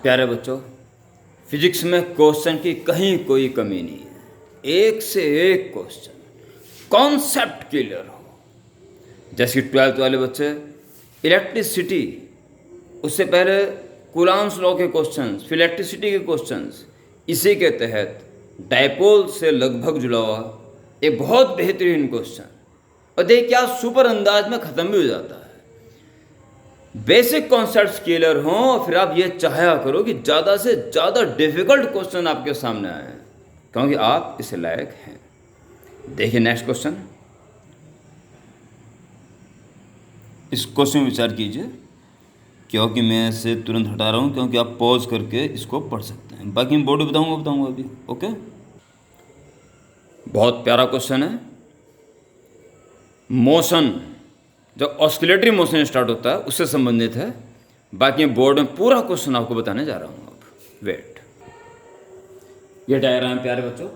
प्यारे बच्चों, फिजिक्स में क्वेश्चन की कहीं कोई कमी नहीं है। एक से एक क्वेश्चन, कॉन्सेप्ट क्लियर हो। जैसे 12th वाले बच्चे इलेक्ट्रिसिटी, उससे पहले कूलॉम्स लॉ के क्वेश्चंस, फिर इलेक्ट्रिसिटी के क्वेश्चंस, इसी के तहत डायपोल से लगभग जुड़ा हुआ एक बहुत बेहतरीन क्वेश्चन, और देख क्या सुपर अंदाज में ख़त्म भी हो जाता है। बेसिक कॉन्सेप्ट्स क्लियर हों और फिर आप ये चाहा करो कि ज़्यादा से ज़्यादा डिफिकल्ट क्वेश्चन आपके सामने आए, क्योंकि आप इस लायक हैं। देखिए नेक्स्ट क्वेश्चन, इस क्वेश्चन में विचार कीजिए, क्योंकि मैं इसे तुरंत हटा रहा हूँ क्योंकि आप पॉज करके इसको पढ़ सकते हैं। बाकी मैं बोर्ड बताऊँगा अभी। ओके, बहुत प्यारा क्वेश्चन है। मोशन, जब ऑस्किलेटरी मोशन स्टार्ट होता है उससे संबंधित है। बाकी मैं बोर्ड में पूरा क्वेश्चन आपको बताने जा रहा हूँ। अब वेट, ये डायग्राम प्यारे बच्चों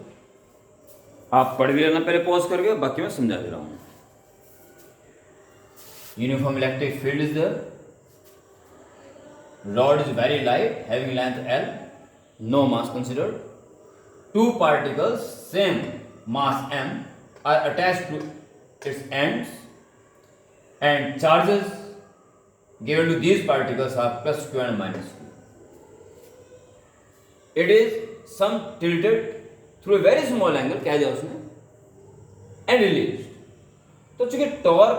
आप पढ़ भी लेना पहले पॉज करके, बाकी मैं समझा दे रहा हूँ। Uniform electric field is there, rod is very light having length L, no mass considered, two particles same mass M are attached to its ends and charges given to these particles are plus q and minus q. It is some tilted through a very small angle, क्या दिया उसने, and released. तो चूंकि torque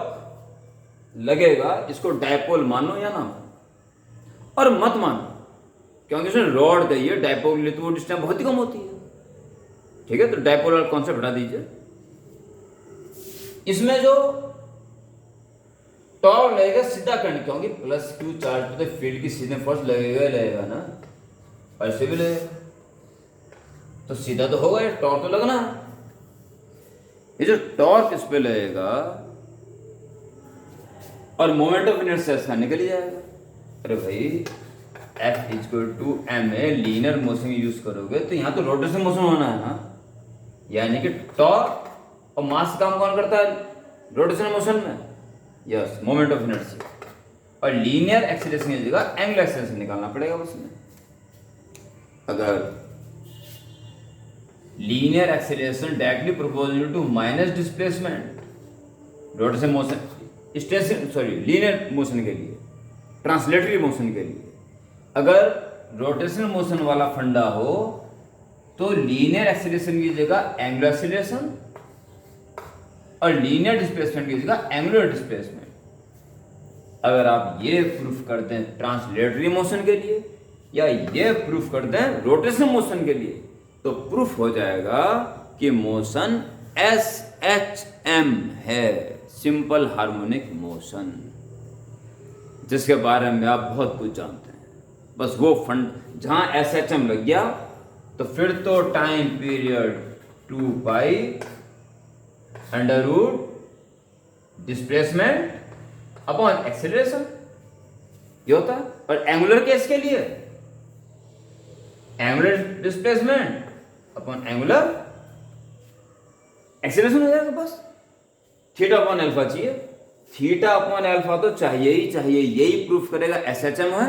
लगेगा, इसको dipole मानो या ना मानो, और मत मानो क्योंकि उसने रॉड कही है। डायपोल के लिए तो वो डिस्टेंस बहुत ही कम होती है। ठीक है, तो डायपोल वाला कॉन्सेप्ट हटा दीजिए। इसमें जो टॉर्क लगेगा सीधा करंट, क्योंकि प्लस क्यू चार्ज पे तो फील्ड की सीधे फोर्स लगेगा ना, ऐसे भी लगेगा तो सीधा तो होगा, टॉर्क तो लगना। ये जो टॉर्क इस पे लगेगा और मोमेंट ऑफ इनर्शिया इसका निकल ही जाएगा। अरे भाई F = m है, लीनियर मोशन यूज करोगे तो यहाँ तो रोटेशन मोशन होना है ना, यानी कि टॉर्क और मास काम कौन करता है रोटेशन मोशन में? Yes, moment of inertia. और लीनियर एक्सीलरेशन की जगह एंगुलर एक्सीलरेशन निकालना पड़ेगा उसमें। अगर linear acceleration directly proportional to minus displacement, rotation motion station linear motion के लिए, ट्रांसलेटरी मोशन के लिए अगर रोटेशनल मोशन वाला फंडा हो तो लीनियर एक्सीलरेशन की जगह एंगुलर एक्सीलरेशन और लीनियर डिस्प्लेसमेंट की जगह एंगुलर डिस्प्लेसमेंट। अगर आप ये प्रूफ कर दें ट्रांसलेटरी मोशन के लिए या ये प्रूफ कर दें रोटेशनल मोशन के लिए, तो प्रूफ हो जाएगा कि मोशन SHM है, सिंपल हार्मोनिक मोशन, जिसके बारे में आप बहुत कुछ जानते हैं। बस वो फंड जहां SHM लग गया तो फिर तो time period 2 pi under root displacement upon acceleration ये होता है। और एंगुलर केस के लिए angular displacement upon angular acceleration हो जाएगा। बस थीटा अपॉन अल्फा चाहिए, थीटा अपॉन अल्फा तो चाहिए ही चाहिए। यही प्रूफ करेगा SHM है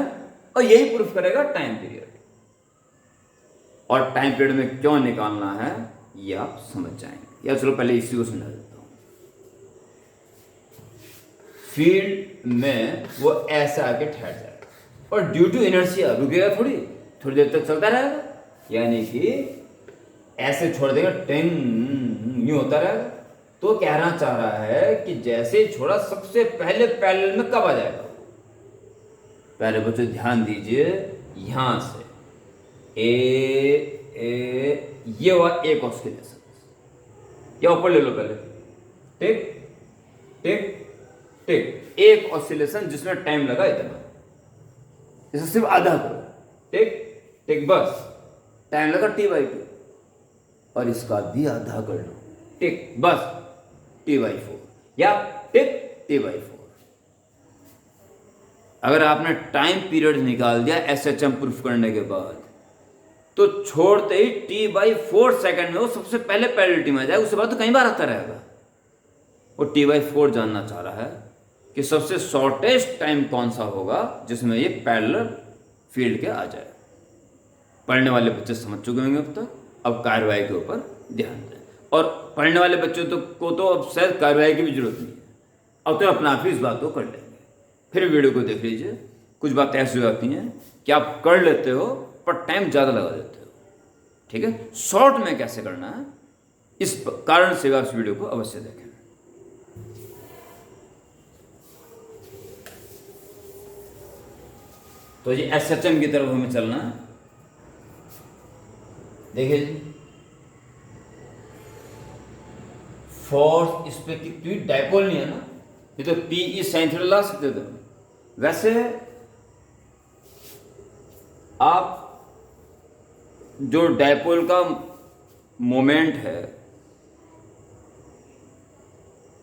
और यही प्रूफ करेगा टाइम पीरियड। और टाइम पीरियड में क्यों निकालना है ये आप समझ जाएंगे। या चलो पहले इसी को समझा देता हूं। फील्ड में वो ऐसा आके ठहर जाएगा और ड्यू टू इनर्शिया रुकेगा थोड़ी देर तक चलता रहेगा, यानी कि ऐसे छोड़ देगा, टेन यूं होता रहेगा। तो कहना चाह रहा है कि जैसे ही छोड़ा सबसे पहले पैरेलल में कब आ जाएगा? पहले बच्चों ध्यान दीजिए, यहां से ये हुआ एक ऑस्किलेशन, या ऊपर ले लो पहले, टिक टिक टिक, एक ऑस्किलेशन जिसमें टाइम लगा इतना, इसे सिर्फ आधा करो, टिक टिक, बस टाइम लगा T/2, और इसका भी आधा कर लो, टिक, बस T/4, या टिक T/4। अगर आपने टाइम पीरियड निकाल दिया SHM प्रूफ करने के बाद, तो छोड़ते ही T/4 सेकंड में वो सबसे पहले पैरेललिटी में आ जाएगा। उसके बाद तो कई बार आता रहेगा। वो T/4 जानना चाह रहा है कि सबसे शॉर्टेस्ट टाइम कौन सा होगा जिसमें ये पैरेलल फील्ड के आ जाए। पढ़ने वाले बच्चे समझ चुके होंगे अब तक। अब कार्रवाई के ऊपर ध्यान दें, और पढ़ने वाले बच्चों को तो अब शायद कार्रवाई की भी जरूरत नहीं है, अब तो अपना आप ही इस बात को कर लेंगे। फिर वीडियो को देख लीजिए, कुछ बातें ऐसी हो जाती हैं कि आप कर लेते हो पर टाइम ज़्यादा लगा देते हो। ठीक है, शॉर्ट में कैसे करना है, इस कारण से आप इस वीडियो को अवश्य देखें। तो ये SHM की तरफ हमें चलना है। देखिए जी, फोर्स इस पे कोई डायपोल नहीं है ना, ये तो PE sin थीटा ला सकते थे। वैसे आप जो डायपोल का मोमेंट है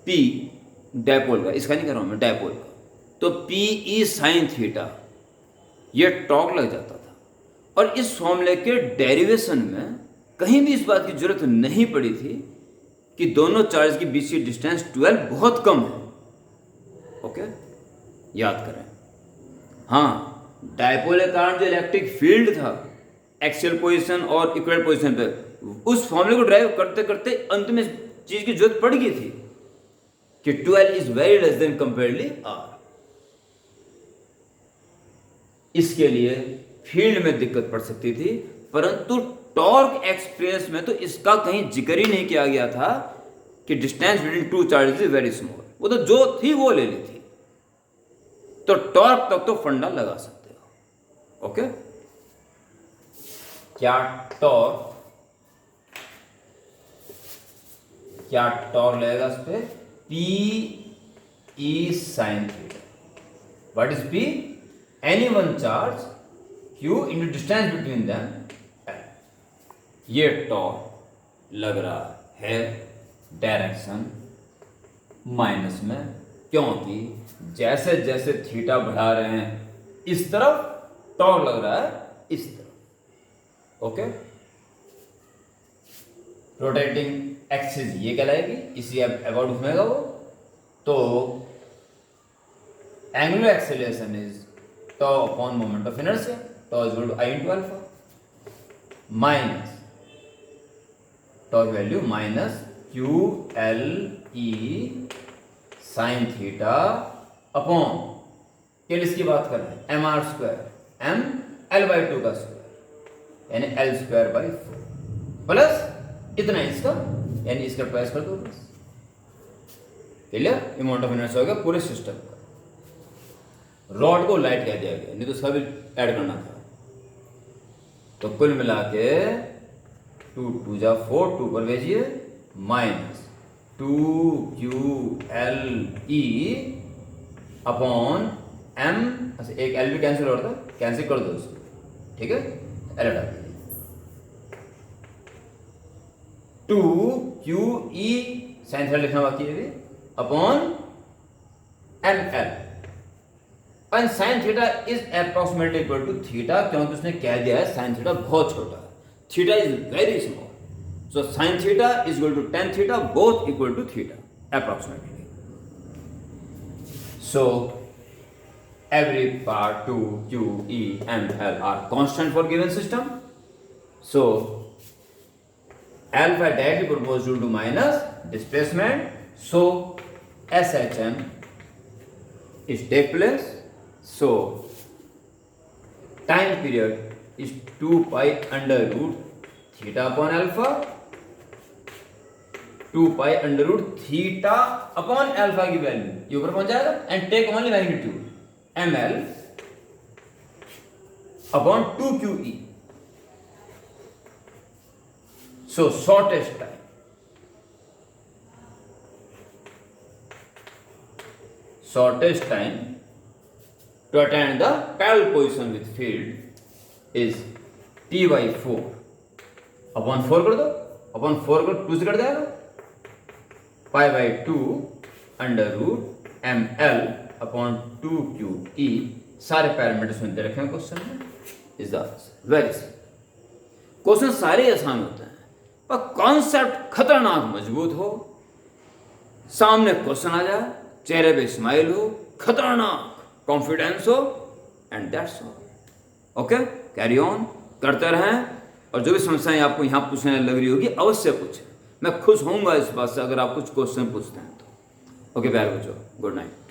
P, डायपोल का, इसका नहीं कर रहा हूं मैं, डायपोल का, तो PE sin थीटा ये टॉर्क लग जाता था। और इस फॉर्मूले के डेरिवेशन में कहीं भी इस बात की जरूरत नहीं पड़ी थी कि दोनों चार्ज की बीच की डिस्टेंस 12 बहुत कम है। ओके, याद करें। हाँ, डायपोल के कारण जो इलेक्ट्रिक फील्ड था एक्सियल पोजीशन और इक्वल पोजीशन पे, उस फॉर्मूले को ड्राइव करते करते अंत में चीज की जरूरत पड़ गई थी कि 12 is very less than comparably R। इसके लिए फील्ड में दिक्कत पड़ सकती थी, परंतु टॉर्क एक्सप्रेस में तो इसका कहीं जिक्र ही नहीं किया गया था कि distance between two charges is very small. वो तो जो थी वो ले ली थी। तो टॉर्क तक तो फंडा लगा सकते हो। ओके, क्या टॉर्क लगेगा इस पे? PE sin theta. What is P? Any one charge Q into distance between them L। ये टॉर्क लग रहा है डायरेक्शन माइनस में, क्योंकि जैसे जैसे थीटा बढ़ा रहे हैं इस तरफ टॉर्क लग रहा है इस तरफ। ओके, रोटेटिंग एक्सिस ये कहलाएगी, इसी अबाउट घूमेगा वो। तो angular acceleration is tau upon moment of inertia, tau is equal to I into alpha, minus tau value minus QLE sin theta upon, केवल इसकी बात कर रहे हैं, MR स्क्वायर, M L/2 का स्क्वायर यानी L स्क्वायर बाई 4 प्लस इतना इसका, यानी इसका ट्वाइस कर दो बस। क्लियर? अमाउंट ऑफ इनर्शिया हो गया पूरे सिस्टम का। रॉड को लाइट कह दिया गया, नहीं तो उसका भी ऐड करना था। तो कुल मिला के 2 2 जा 4, 2 पर भेजिए, माइनस 2QLE अपॉन M। अच्छा, एक L भी कैंसिल हो रहा था, कैंसिल कर दो उसको। ठीक है, L हटा दीजिए। 2QE साइन थीटा लिखना बाकी है अभी, अपॉन ML। और sine theta is approximately equal to theta, क्योंकि उसने कह दिया है साइन थीटा बहुत छोटा है, theta is very small. So sine theta is equal to tan theta, both equal to theta approximately. So every part 2 Q E M L are constant for given system. So alpha directly proportional to minus displacement. So SHM is take place. So time period is 2 pi under root theta upon alpha, 2 pi under root theta upon alpha की value ये ऊपर पहुंच जाएगा, and take only magnitude ml upon 2QE. So shortest time to attain the parallel position with field is T by 4 upon 4 कर दो, upon 4 को 2 से cut जाएगा, pi by 2 under root ml upon 2QE। सारे पैरामीटर्स में दे रखे हैं question में। Is the very simple. Question सारे आसान होते हैं, पर कॉन्सेप्ट खतरनाक मजबूत हो, सामने क्वेश्चन आ जाए, चेहरे पे स्माइल हो, खतरनाक कॉन्फिडेंस हो, and that's all. Okay, carry on. करते रहें, और जो भी समस्याएं आपको यहाँ पूछने लग रही होगी अवश्य पूछें। मैं खुश होऊंगा इस बात से अगर आप कुछ क्वेश्चन पूछते हैं तो। ओके प्यारे बच्चों, गुड नाइट।